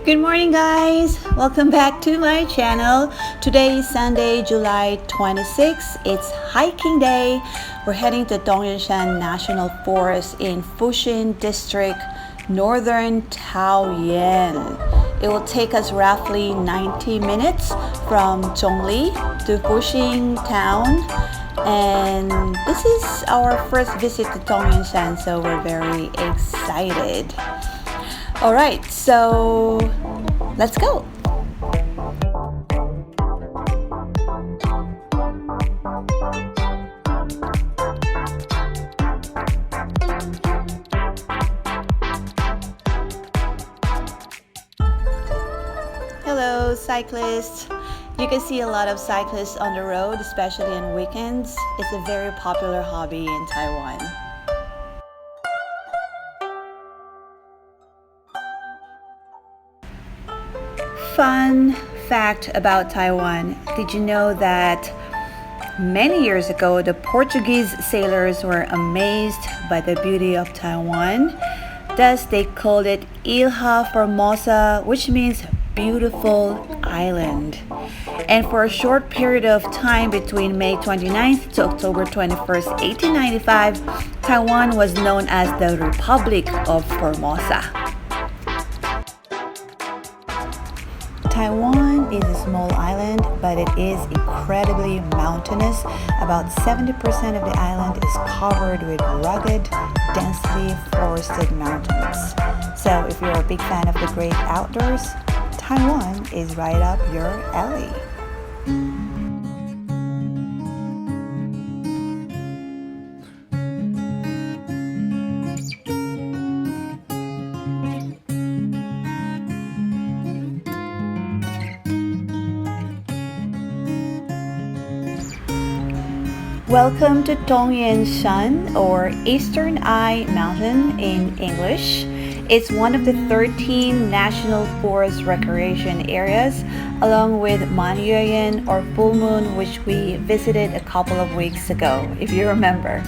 Good morning, guys. Welcome back to my channel. Today is Sunday, July 26. It's hiking day. We're heading to Dongyanshan National Forest in Fushin District, northern Taoyuan. It will take us roughly 90 minutes from Zhongli to Fushin town. And this is our first visit to Dongyanshan, so we're very excited. Alright, so let's go! Hello cyclists! You can see a lot of cyclists on the road, especially on weekends. It's a very popular hobby in Taiwan. Fun fact about Taiwan. Did you know that many years ago the Portuguese sailors were amazed by the beauty of Taiwan? Thus they called it Ilha Formosa, which means beautiful island. And for a short period of time between May 29th to October 21st, 1895, Taiwan was known as the Republic of Formosa. Taiwan is a small island, but it is incredibly mountainous. About 70% of the island is covered with rugged, densely forested mountains. So if you're a big fan of the great outdoors, Taiwan is right up your alley. Welcome to Dongyanshan, or Eastern Eye Mountain in English. It's one of the 13 National Forest recreation areas, along with Manyuan or Full Moon, which we visited a couple of weeks ago, if you remember.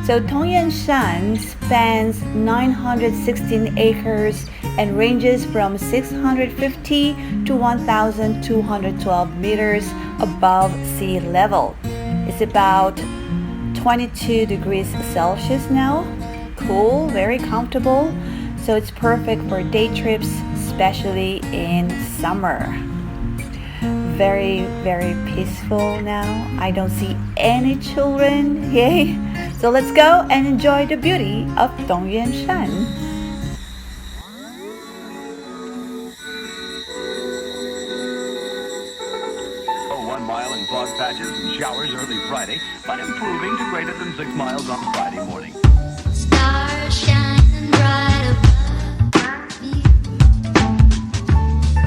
So Dongyanshan spans 916 acres and ranges from 650 to 1,212 meters above sea level. It's about 22 degrees Celsius now. Cool, very comfortable. So it's perfect for day trips, especially in summer. Very, very peaceful now. I don't see any children. Yay! So let's go and enjoy the beauty of Dongyanshan. Fog patches and showers early Friday, but improving to greater than 6 miles on Friday morning. Stars shining bright above me.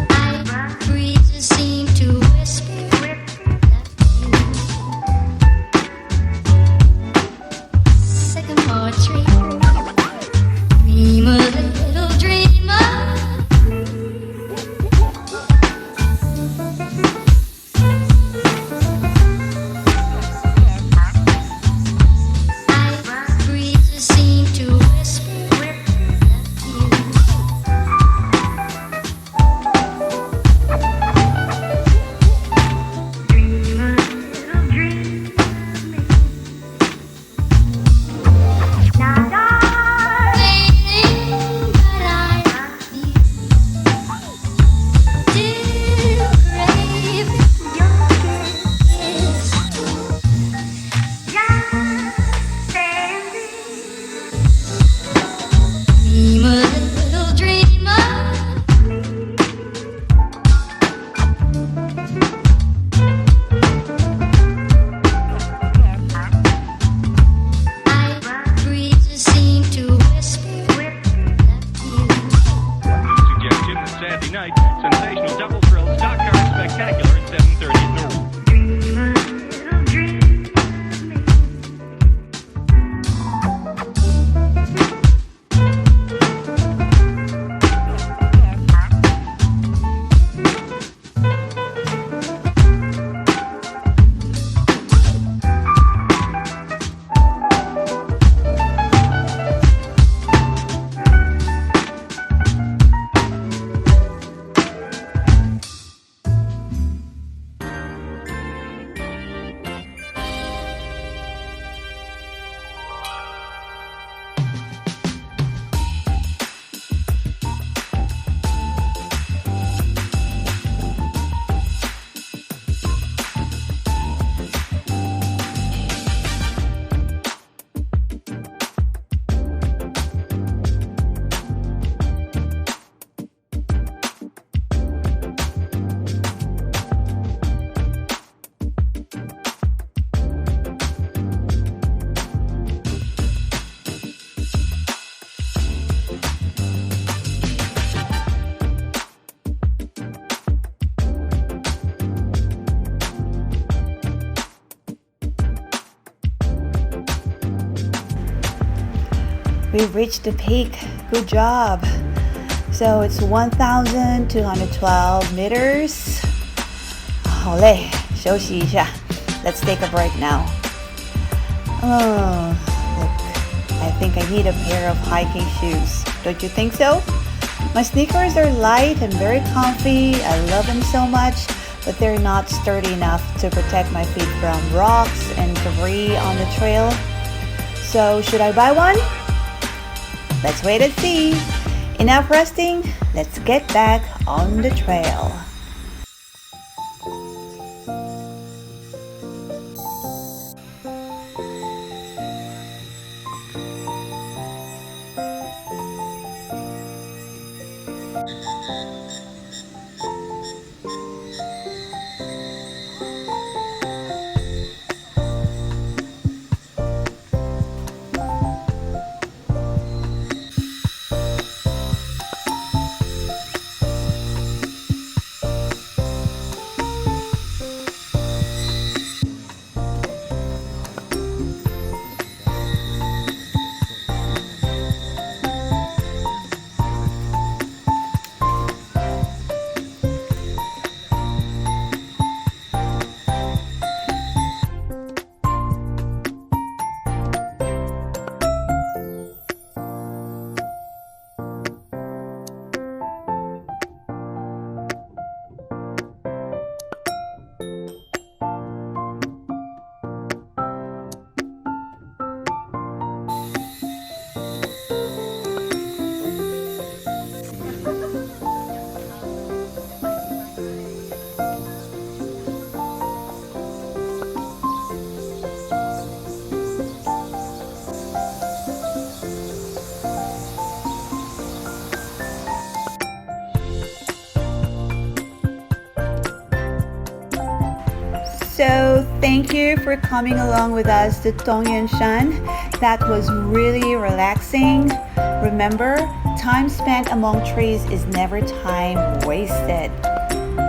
Night breezes seem to whisper sycamore tree. Dream a little dreamer. Breathe We reached the peak. Good job. So it's 1,212 meters. 好累，休息一下。Let's take a break now. Oh, look, I think I need a pair of hiking shoes. Don't you think so? My sneakers are light and very comfy. I love them so much, but they're not sturdy enough to protect my feet from rocks and debris on the trail. So should I buy one? Let's wait and see. Enough resting, let's get back on the trail. So thank you for coming along with us to Dongyanshan. That was really relaxing. Remember, time spent among trees is never time wasted.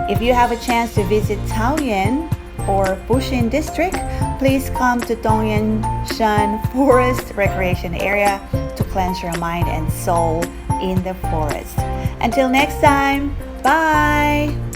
If you have a chance to visit Taoyuan or Fushin district, please come to Dongyanshan Forest Recreation Area to cleanse your mind and soul in the forest. Until next time, bye!